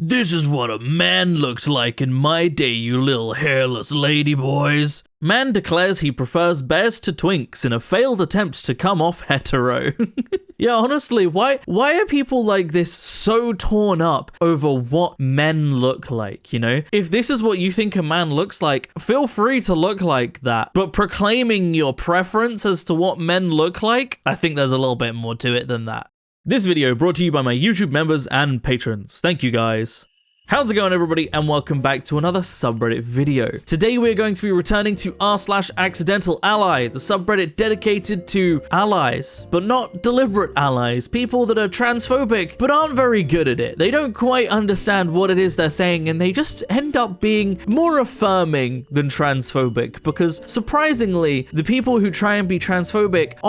This is what a man looked like in my day, you little hairless ladyboys. Man declares he prefers bears to twinks in a failed attempt to come off hetero. Yeah, honestly, why are people like this so torn up over what men look like, you know? If this is what you think a man looks like, feel free to look like that. But proclaiming your preference as to what men look like, I think there's a little bit more to it than that. This video brought to you by my YouTube members and patrons. Thank you guys. How's it going, everybody, and welcome back to another subreddit video. Today we're going to be returning to r/AccidentalAlly, the subreddit dedicated to allies, but not deliberate allies, people that are transphobic but aren't very good at it. They don't quite understand what it is they're saying, and they just end up being more affirming than transphobic, because surprisingly, the people who try and be transphobic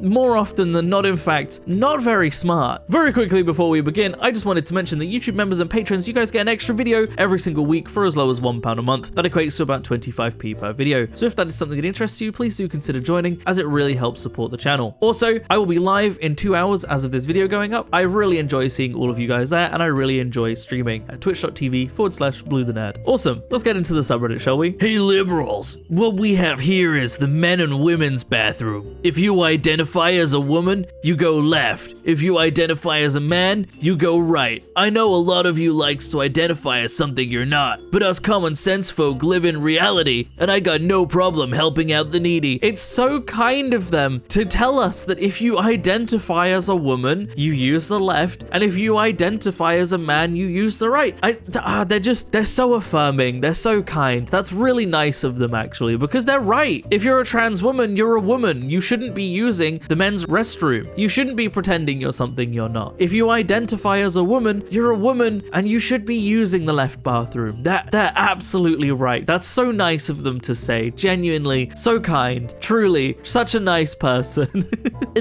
more often than not, in fact, not very smart. Very quickly before we begin, I just wanted to mention that YouTube members and patrons, you guys get an extra video every single week for as low as £1 a month. That equates to about 25p per video. So if that is something that interests you, please do consider joining, as it really helps support the channel. Also, I will be live in 2 hours as of this video going up. I really enjoy seeing all of you guys there, and I really enjoy streaming at twitch.tv/BlueTheNerd. Awesome, let's get into the subreddit, shall we? Hey liberals, what we have here is the men and women's bathroom. If you identify as a woman, you go left. If you identify as a man, you go right. I know a lot of you likes to identify as something you're not, but us common sense folk live in reality, and I got no problem helping out the needy. It's so kind of them to tell us that if you identify as a woman, you use the left, and if you identify as a man, you use the right. They're so affirming, they're so kind. That's really nice of them, actually, because they're right. If you're a trans woman, you're a woman. You shouldn't be using the men's restroom. You shouldn't be pretending you're something you're not. If you identify as a woman, you're a woman, and you should be using the left bathroom. They're absolutely right. That's so nice of them to say. Genuinely, so kind. Truly, such a nice person.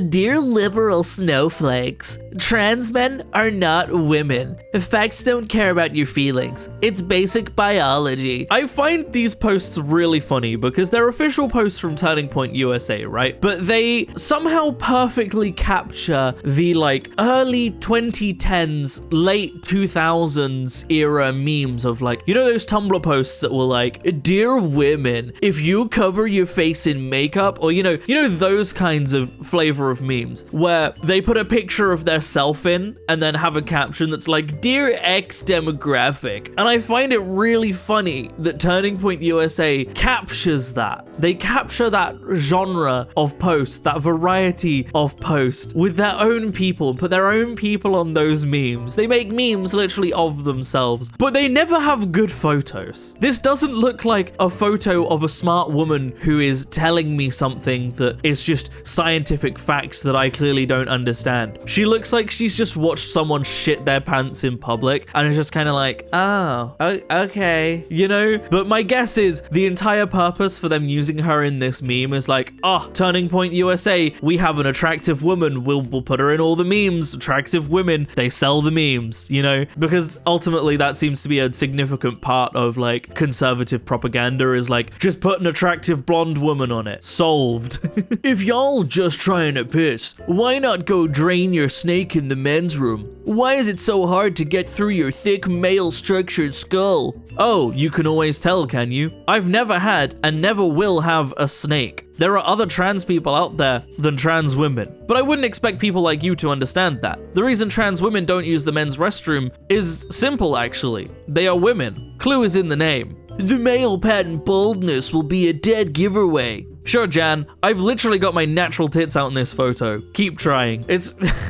Dear liberal snowflakes, trans men are not women. Facts don't care about your feelings. It's basic biology. I find these posts really funny because they're official posts from Turning Point USA, right? But they somehow perfectly capture the early 2010s, late 2000s era memes of you know those Tumblr posts that were like, dear women, if you cover your face in makeup, or you know those kinds of flavor of memes where they put a picture of their self in and then have a caption that's like, dear X demographic. And I find it really funny that Turning Point USA captures that. They capture that genre of post, that variety of post with their own people, and put their own people on those memes. They make memes literally of themselves, but they never have good photos. This doesn't look like a photo of a smart woman who is telling me something that is just scientific facts that I clearly don't understand. She looks like she's just watched someone shit their pants in public and is just kind of like, oh, okay, you know? But my guess is the entire purpose for them using her in this meme is like, oh, Turning Point USA, we have an attractive woman, we'll put her in all the memes. Attractive women, they sell the memes, you know? Because ultimately that seems to be a significant part of conservative propaganda, is just put an attractive blonde woman on it. Solved. If y'all just trying to piss, why not go drain your snake in the men's room? Why is it so hard to get through your thick male structured skull? Oh, you can always tell, can you? I've never had and never will have a snake. There are other trans people out there than trans women, but I wouldn't expect people like you to understand that. The reason trans women don't use the men's restroom is simple, actually. They are women. Clue is in the name. The male pattern baldness will be a dead giveaway. Sure, Jan, I've literally got my natural tits out in this photo. Keep trying.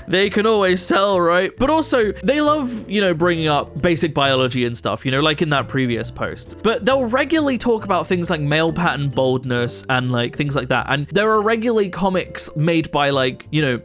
They can always tell, right? But also, they love, bringing up basic biology and stuff, like in that previous post. But they'll regularly talk about things like male pattern baldness and things like that. And there are regularly comics made by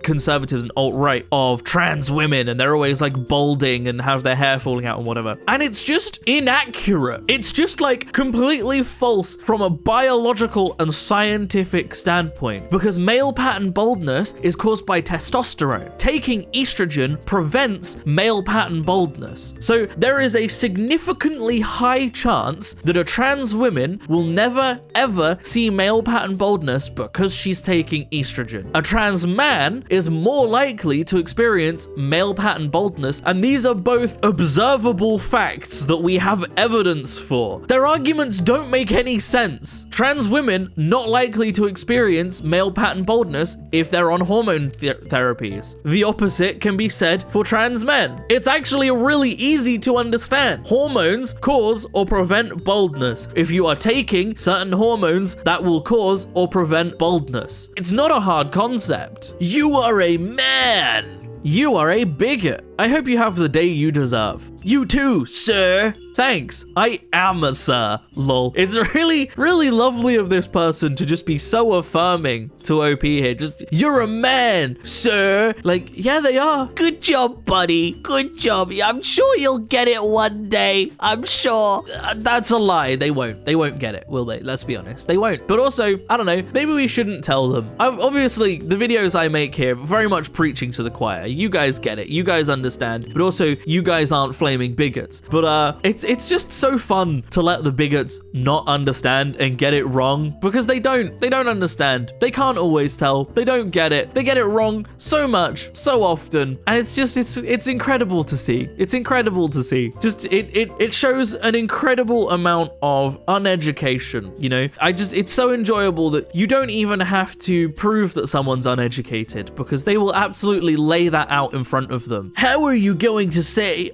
conservatives and alt-right of trans women, and they're always balding and have their hair falling out and whatever. And it's just inaccurate. It's just completely false from a biological and scientific scientific standpoint, because male pattern baldness is caused by testosterone. Taking estrogen prevents male pattern baldness. So there is a significantly high chance that a trans woman will never ever see male pattern baldness because she's taking estrogen. A trans man is more likely to experience male pattern baldness, and these are both observable facts that we have evidence for. Their arguments don't make any sense. Trans women not likely to experience male pattern baldness if they're on hormone therapies. The opposite can be said for trans men. It's actually really easy to understand. Hormones cause or prevent baldness. If you are taking certain hormones, that will cause or prevent baldness. It's not a hard concept. You are a man. You are a bigot. I hope you have the day you deserve. You too, sir. Thanks. I am a sir. Lol. It's really, really lovely of this person to just be so affirming to OP here. Just, you're a man, sir. Like, yeah, they are. Good job, buddy. Good job. I'm sure you'll get it one day. I'm sure. That's a lie. They won't. They won't get it, will they? Let's be honest. They won't. But also, I don't know. Maybe we shouldn't tell them. Obviously, the videos I make here, very much preaching to the choir. You guys get it. You guys understand. But also, you guys aren't flaming bigots. But it's just so fun to let the bigots not understand and get it wrong, because they don't understand. They can't always tell. They don't get it. They get it wrong so much, so often, and it's incredible to see. It's incredible to see. Just it shows an incredible amount of uneducation, you know? It's so enjoyable that you don't even have to prove that someone's uneducated, because they will absolutely lay that out in front of them. How are you going to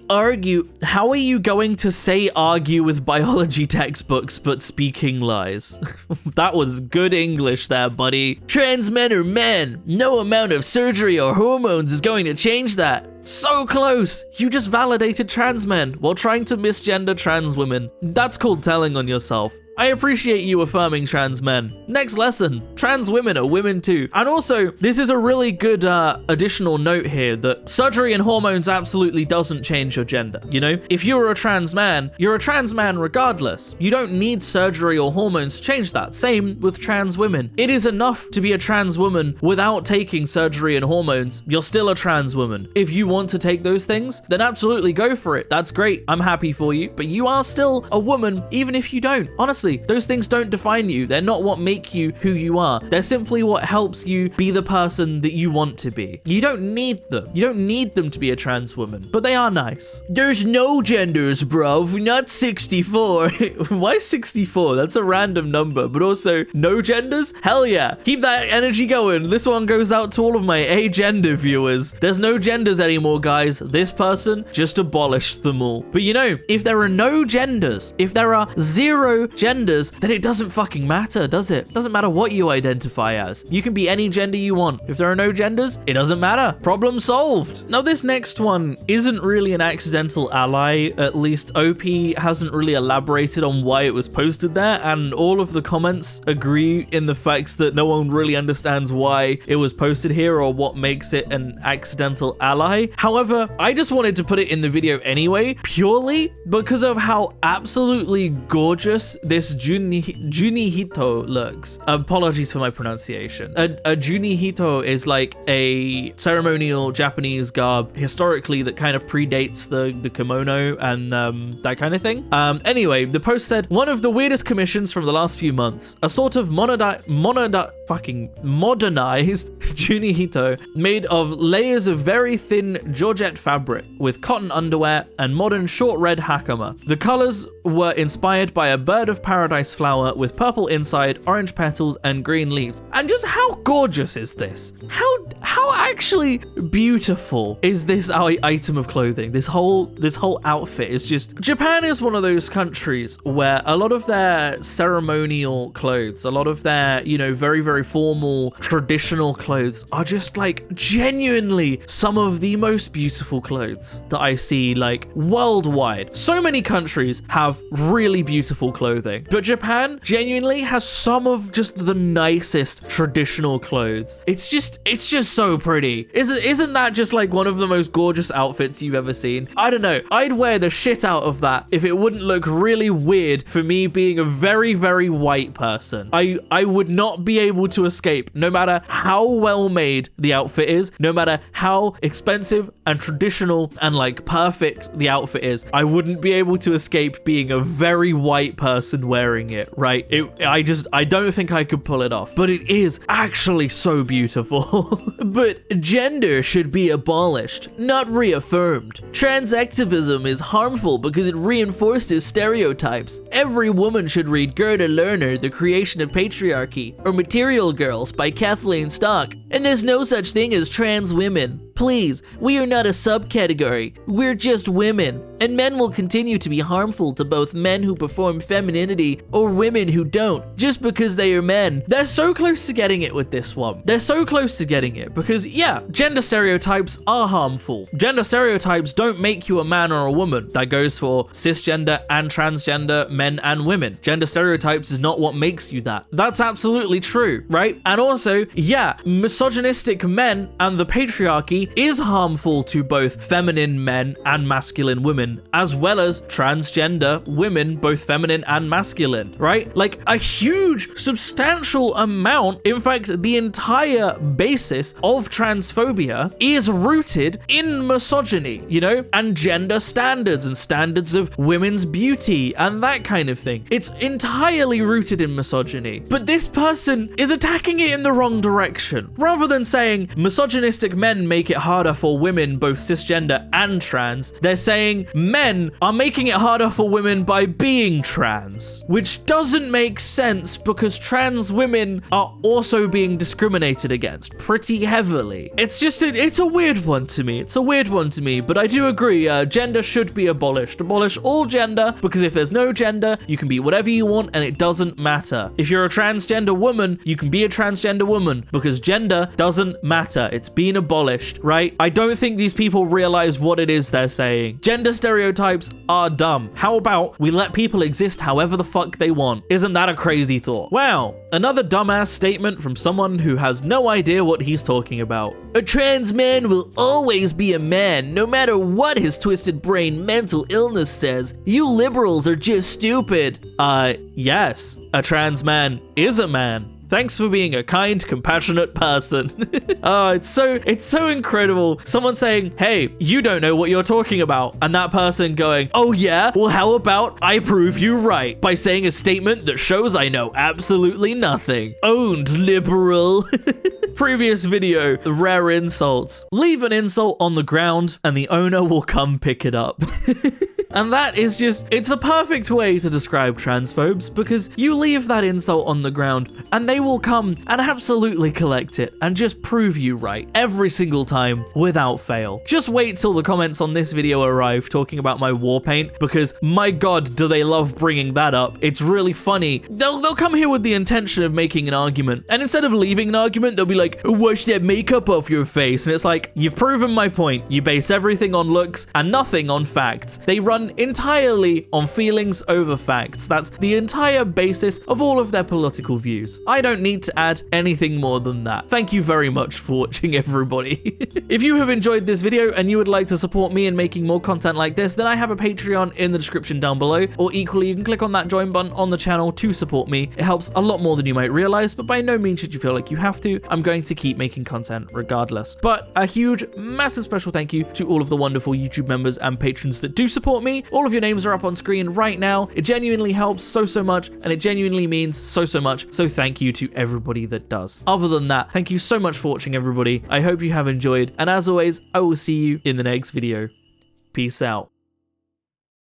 argue with biology textbooks but speaking lies? That was good English there, buddy. Trans men are men. No amount of surgery or hormones is going to change that. So close! You just validated trans men while trying to misgender trans women. That's called telling on yourself. I appreciate you affirming trans men. Next lesson, trans women are women too. And also, this is a really good additional note here that surgery and hormones absolutely doesn't change your gender, you know? If you're a trans man, you're a trans man regardless. You don't need surgery or hormones to change that. Same with trans women. It is enough to be a trans woman without taking surgery and hormones. You're still a trans woman. If you want to take those things, then absolutely go for it. That's great. I'm happy for you, but you are still a woman even if you don't. Honestly, those things don't define you. They're not what make you who you are. They're simply what helps you be the person that you want to be. You don't need them. You don't need them to be a trans woman, but they are nice. There's no genders, bro. Not 64. Why 64? That's a random number, but also no genders? Hell yeah. Keep that energy going. This one goes out to all of my agender viewers. There's no genders anymore, guys. This person just abolished them all. But you know, if there are no genders, if there are 0 genders, then it doesn't fucking matter, does it? Doesn't matter what you identify as. You can be any gender you want. If there are no genders, it doesn't matter. Problem solved. Now, this next one isn't really an accidental ally. At least OP hasn't really elaborated on why it was posted there, and all of the comments agree in the fact that no one really understands why it was posted here or what makes it an accidental ally. However, I just wanted to put it in the video anyway, purely because of how absolutely gorgeous this Junihito looks. Apologies for my pronunciation. A Junihito is like a ceremonial Japanese garb historically that kind of predates the kimono and that kind of thing. Anyway, the post said, one of the weirdest commissions from the last few months, a sort of modernized Junihito made of layers of very thin georgette fabric with cotton underwear and modern short red hakama. The colors were inspired by a bird of paradise flower with purple inside, orange petals, and green leaves. And just how gorgeous is this? How actually beautiful is this item of clothing? This whole outfit is just... Japan is one of those countries where a lot of their ceremonial clothes, a lot of their, you know, very, very formal, traditional clothes are just like genuinely some of the most beautiful clothes that I see like worldwide. So many countries have really beautiful clothing, but Japan genuinely has some of just the nicest, traditional clothes. It's just so pretty. Isn't that just like one of the most gorgeous outfits you've ever seen? I don't know. I'd wear the shit out of that if it wouldn't look really weird for me being a very, very white person. I would not be able to escape, no matter how well made the outfit is, no matter how expensive and traditional and like perfect the outfit is. I wouldn't be able to escape being a very white person wearing it, right? I don't think I could pull it off, but it is actually so beautiful. But gender should be abolished, not reaffirmed. Trans activism is harmful because it reinforces stereotypes. Every woman should read Gerda Lerner, The Creation of Patriarchy, or Material Girls by Kathleen Stock. And there's no such thing as trans women. Please, we are not a subcategory. We're just women. And men will continue to be harmful to both men who perform femininity or women who don't, just because they are men. They're so close to getting it with this one. They're so close to getting it because, yeah, gender stereotypes are harmful. Gender stereotypes don't make you a man or a woman. That goes for cisgender and transgender men and women. Gender stereotypes is not what makes you that. That's absolutely true, right? And also, yeah, misogynistic men and the patriarchy is harmful to both feminine men and masculine women, as well as transgender women, both feminine and masculine, right? Like a huge, substantial amount, in fact, the entire basis of transphobia is rooted in misogyny, you know, and gender standards and standards of women's beauty and that kind of thing. It's entirely rooted in misogyny. But this person is attacking it in the wrong direction. Rather than saying misogynistic men make it harder for women, both cisgender and trans, they're saying men are making it harder for women by being trans, which doesn't make sense because trans women are also being discriminated against pretty heavily. It's just, it's a weird one to me. It's a weird one to me, but I do agree, gender should be abolished. Abolish all gender, because if there's no gender, you can be whatever you want and it doesn't matter. If you're a transgender woman, you can be a transgender woman because gender doesn't matter. It's been abolished, right? I don't think these people realize what it is they're saying. Gender stereotypes are dumb. How about we let people exist however the fuck they want? Isn't that a crazy thought? Wow, another dumbass statement from someone who has no idea what he's talking about. A trans man will always be a man, no matter what his twisted brain mental illness says. You liberals are just stupid. Yes, a trans man is a man. Thanks for being a kind, compassionate person. It's so incredible. Someone saying, hey, you don't know what you're talking about. And that person going, oh yeah? Well, how about I prove you right by saying a statement that shows I know absolutely nothing. Owned, liberal. Previous video, rare insults. Leave an insult on the ground and the owner will come pick it up. And that is just, it's a perfect way to describe transphobes because you leave that insult on the ground and they will come and absolutely collect it and just prove you right every single time without fail. Just wait till the comments on this video arrive talking about my war paint because my god, do they love bringing that up. It's really funny. They'll come here with the intention of making an argument, and instead of leaving an argument, they'll be like, wash that makeup off your face. And it's like, you've proven my point. You base everything on looks and nothing on facts. They run entirely on feelings over facts. That's the entire basis of all of their political views. I don't need to add anything more than that. Thank you very much for watching, everybody. If you have enjoyed this video and you would like to support me in making more content like this, then I have a Patreon in the description down below, or equally you can click on that join button on the channel to support me. It helps a lot more than you might realize, but by no means should you feel like you have to. I'm going to keep making content regardless. But a huge, massive special thank you to all of the wonderful YouTube members and patrons that do support me. All of your names are up on screen right now. It genuinely helps so much, and it genuinely means so much. So thank you to everybody that does. Other than that, thank you so much for watching, everybody. I hope you have enjoyed, and as always, I will see you in the next video. Peace out.